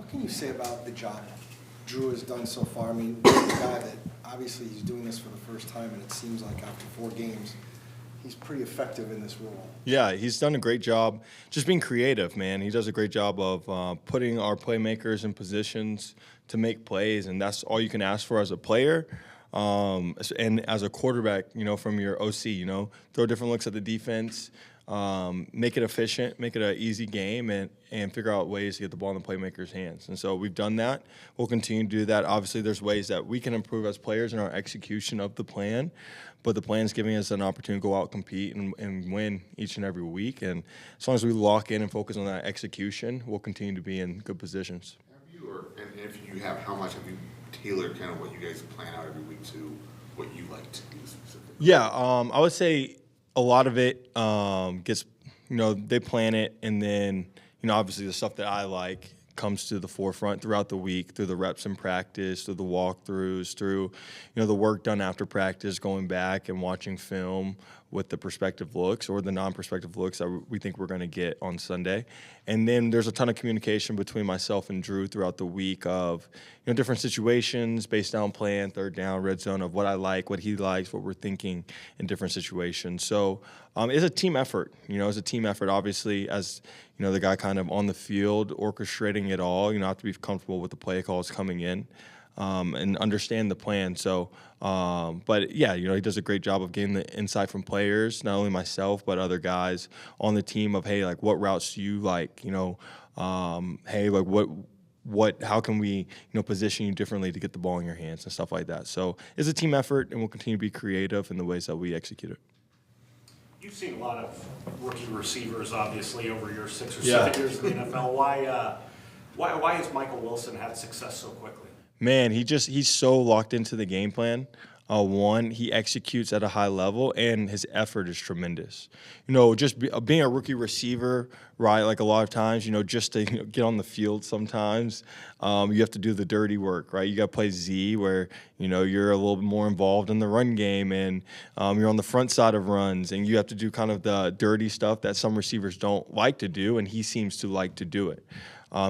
can you say about the job Drew has done so far? I mean, he's a guy that obviously he's doing this for the first time, and it seems like after 4 games, he's pretty effective in this role. Yeah, he's done a great job just being creative, man. He does a great job of putting our playmakers in positions to make plays, and that's all you can ask for as a player. And as a quarterback, from your OC, throw different looks at the defense, make it efficient, make it an easy game, and figure out ways to get the ball in the playmakers' hands. And so we've done that. We'll continue to do that. Obviously, there's ways that we can improve as players in our execution of the plan, but the plan is giving us an opportunity to go out, compete, and win each and every week. And as long as we lock in and focus on that execution, we'll continue to be in good positions. Have you, and if you have, how much have you tailored kind of what you guys plan out every week to what you like to do specifically? Yeah, I would say a lot of it gets, they plan it, and then, obviously the stuff that I like comes to the forefront throughout the week, through the reps in practice, through the walkthroughs, through, the work done after practice, going back and watching film with the perspective looks or the non-perspective looks that we think we're going to get on Sunday. And then there's a ton of communication between myself and Drew throughout the week of, different situations, base down plan, third down, red zone, of what I like, what he likes, what we're thinking in different situations. So it's a team effort. It's a team effort, obviously, as, the guy kind of on the field orchestrating it all. I have to be comfortable with the play calls coming in. And understand the plan. So, but yeah, he does a great job of getting the insight from players, not only myself, but other guys on the team of, hey, like, what routes do you like? Hey, like, how can we, position you differently to get the ball in your hands and stuff like that. So it's a team effort, and we'll continue to be creative in the ways that we execute it. You've seen a lot of rookie receivers, obviously, over your 6 or 7 years in the NFL. Why has Michael Wilson had success so quickly? Man, he's so locked into the game plan. One, he executes at a high level, and his effort is tremendous. Just being a rookie receiver, right, like a lot of times, just to get on the field sometimes, you have to do the dirty work, right? You got to play Z where, you're a little bit more involved in the run game, and you're on the front side of runs, and you have to do kind of the dirty stuff that some receivers don't like to do, and he seems to like to do it.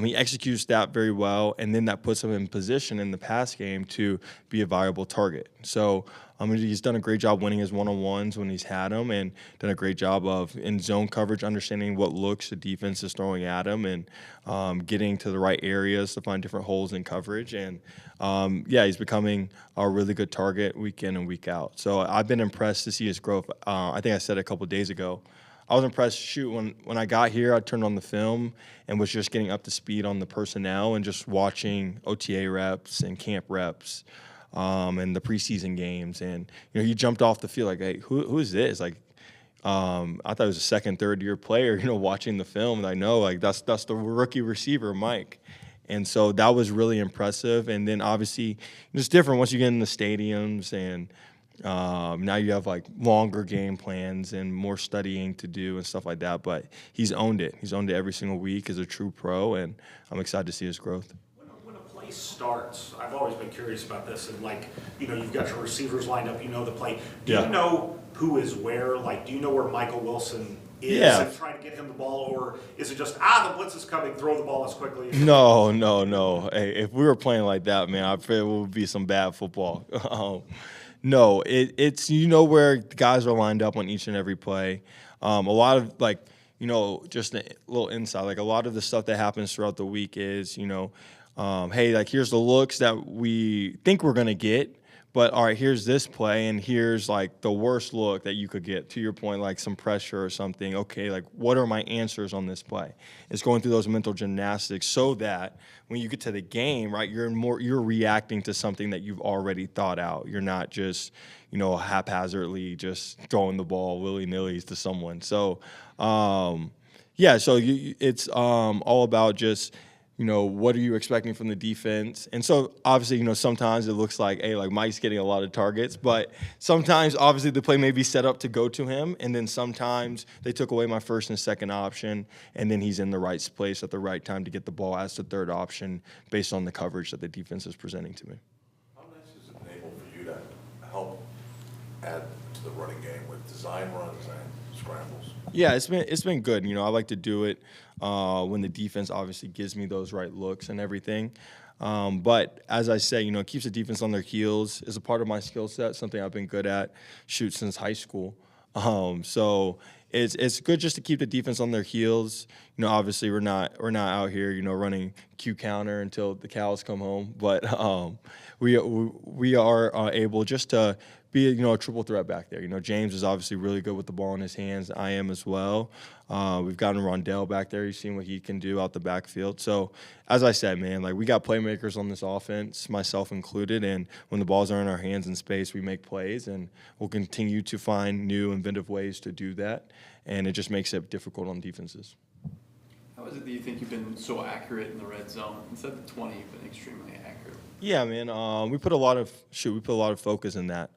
He executes that very well, and then that puts him in position in the pass game to be a viable target. So he's done a great job winning his one-on-ones when he's had them, and done a great job of in zone coverage, understanding what looks the defense is throwing at him, and getting to the right areas to find different holes in coverage. And he's becoming a really good target week in and week out. So I've been impressed to see his growth. I think I said it a couple of days ago. I was impressed. When I got here, I turned on the film and was just getting up to speed on the personnel and just watching OTA reps and camp reps and the preseason games. And, he jumped off the field like, hey, who is this? Like, I thought it was a second, third-year player, watching the film. And I know, like, that's the rookie receiver, Mike. And so that was really impressive. And then, obviously, it's different once you get in the stadiums, and now you have like longer game plans and more studying to do and stuff like that. But he's owned it. He's owned it every single week as a true pro, and I'm excited to see his growth. When a play starts, I've always been curious about this. And you've got your receivers lined up. The play. Do you know who is where? Like, do you know where Michael Wilson is and trying to get him the ball, or is it just the blitz is coming, throw the ball as quickly? No. Hey, if we were playing like that, man, I feel it would be some bad football. No, it's where the guys are lined up on each and every play. A lot of just a little insight. Like a lot of the stuff that happens throughout the week is, hey, like here's the looks that we think we're gonna get, but all right, here's this play, and here's like the worst look that you could get. To your point, like some pressure or something. Okay, like what are my answers on this play? It's going through those mental gymnastics so that when you get to the game, right, you're reacting to something that you've already thought out. You're not just, haphazardly just throwing the ball willy-nilly to someone. So, it's all about just, what are you expecting from the defense? And so, obviously, sometimes it looks like, hey, like Mike's getting a lot of targets. But sometimes, obviously, the play may be set up to go to him. And then sometimes they took away my first and second option. And then he's in the right place at the right time to get the ball as the third option based on the coverage that the defense is presenting to me. How nice is it able for you to help add to the running game with design runs and scrambles? Yeah, it's been good. You know, I like to do it when the defense obviously gives me those right looks and everything. But as I say, you know, it keeps the defense on their heels is a part of my skill set, something I've been good at, since high school. So it's good just to keep the defense on their heels. You know, obviously we're not out here, you know, running Q counter until the cows come home, but we are able just to be, you know, a triple threat back there. You know, James is obviously really good with the ball in his hands. I am as well. We've gotten Rondell back there. You've seen what he can do out the backfield. So, as I said, man, like we got playmakers on this offense, myself included. And when the balls are in our hands in space, we make plays, and we'll continue to find new, inventive ways to do that. And it just makes it difficult on defenses. How is it that you think you've been so accurate in the red zone? Instead of the 20, you've been extremely accurate. Yeah, man. We put a lot of focus in that.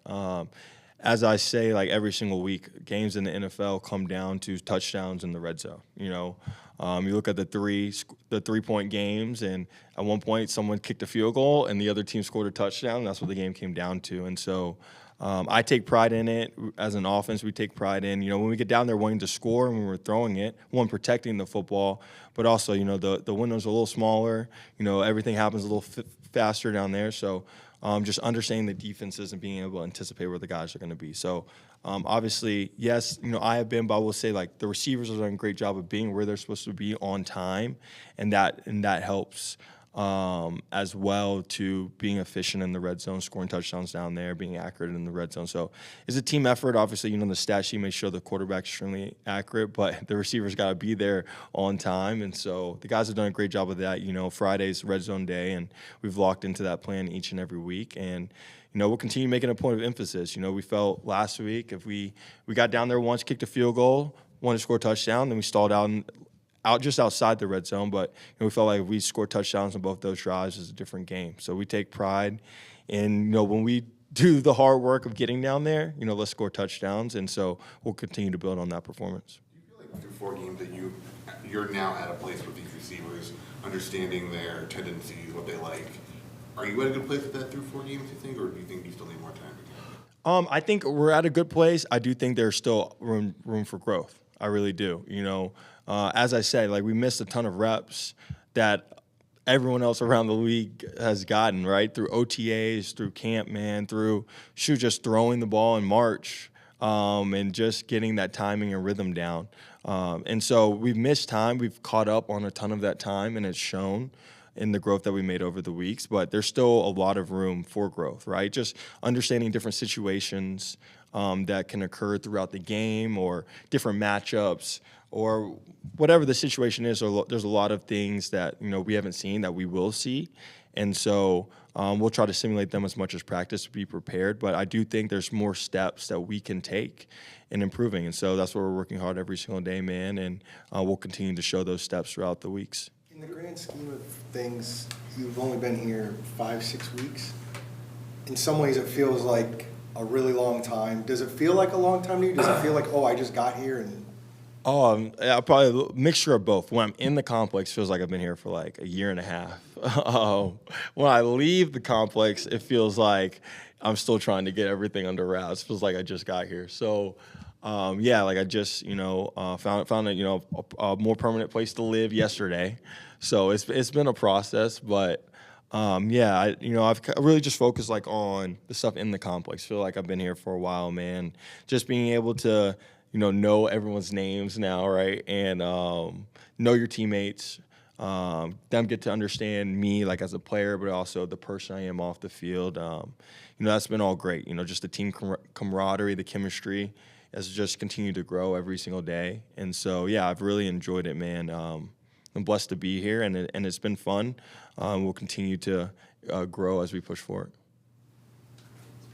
As I say, like every single week, games in the NFL come down to touchdowns in the red zone. You know, you look at the 3-point games, and at one point someone kicked a field goal and the other team scored a touchdown. And that's what the game came down to. And so I take pride in it. As an offense, we take pride in, you know, when we get down there wanting to score and when we're throwing it, one, protecting the football, but also, you know, the window's a little smaller. You know, everything happens a little faster down there. So just understanding the defenses and being able to anticipate where the guys are going to be. So obviously, yes, you know, I have been, but I will say, like, the receivers are doing a great job of being where they're supposed to be on time, and that helps as well to being efficient in the red zone, scoring touchdowns down there, being accurate in the red zone. So it's a team effort. Obviously, you know, the stat sheet may show the quarterback's extremely accurate, but the receivers got to be there on time. And so the guys have done a great job of that. You know, Friday's red zone day, and we've locked into that plan each and every week. And you know, we'll continue making a point of emphasis. You know, we felt last week if we got down there once, kicked a field goal, wanted to score a touchdown, then we stalled out just outside the red zone, but you know, we felt like if we scored touchdowns on both those drives, it's a different game. So we take pride in, you know, when we do the hard work of getting down there, you know, let's score touchdowns, and so we'll continue to build on that performance. Do you feel like after 4 games that you're now at a place with these receivers, understanding their tendencies, what they like? Are you at a good place with that through 4 games, you think, or do you think you still need more time? I think we're at a good place. I do think there's still room for growth. I really do. You know, as I said, like we missed a ton of reps that everyone else around the league has gotten, right? Through OTAs, through camp, man, through just throwing the ball in March, and just getting that timing and rhythm down. And so we've missed time. We've caught up on a ton of that time, and it's shown in the growth that we made over the weeks. But there's still a lot of room for growth, right? Just understanding different situations that can occur throughout the game, or different matchups, or whatever the situation is. There's a lot of things that, you know, we haven't seen that we will see. And so we'll try to simulate them as much as practice to be prepared. But I do think there's more steps that we can take in improving. And so that's what we're working hard every single day, man. And we'll continue to show those steps throughout the weeks. In the grand scheme of things, you've only been here 5-6 weeks. In some ways, it feels like a really long time. Does it feel like a long time to you? Does it feel like, oh, I just got here and... Probably a mixture of both. When I'm in the complex, it feels like I've been here for like a year and a half. When I leave the complex, it feels like I'm still trying to get everything under wraps. It feels like I just got here. So, yeah, like I just, you know, found a, you know, a more permanent place to live yesterday. So it's been a process, but yeah, I've really just focused like on the stuff in the complex. I feel like I've been here for a while, man. Just being able to, you know everyone's names now, right? And know your teammates. Them get to understand me, like as a player, but also the person I am off the field. You know, that's been all great. You know, just the team camaraderie, the chemistry has just continued to grow every single day. And so, yeah, I've really enjoyed it, man. I'm blessed to be here, and it's been fun. We'll continue to grow as we push forward.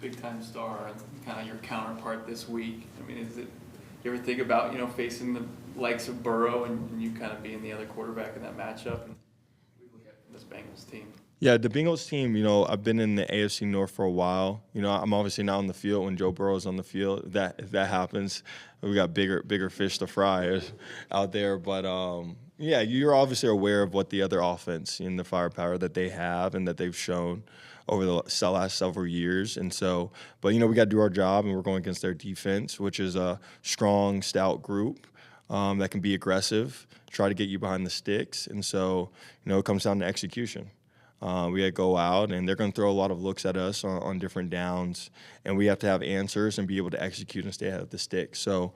Big-time star and kind of your counterpart this week. I mean, you ever think about, you know, facing the likes of Burrow and you kind of being the other quarterback in that matchup? And we look at this Bengals team. Yeah, the Bengals team, you know, I've been in the AFC North for a while. You know, I'm obviously not on the field when Joe Burrow's on the field. If that happens, we got bigger fish to fry out there. But, yeah, you're obviously aware of what the other offense and the firepower that they have and that they've shown over the last several years. And so, but, you know, we got to do our job, and we're going against their defense, which is a strong, stout group. that can be aggressive, try to get you behind the sticks. And so, it comes down to execution. We got to go out, and they're going to throw a lot of looks at us on different downs, and we have to have answers and be able to execute and stay ahead of the sticks. So,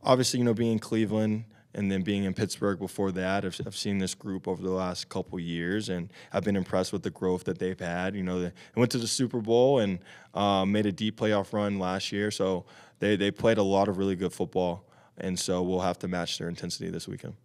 obviously, being in Cleveland and then being in Pittsburgh before that, I've seen this group over the last couple years, and I've been impressed with the growth that they've had. They went to the Super Bowl and made a deep playoff run last year, so they played a lot of really good football, and so we'll have to match their intensity this weekend.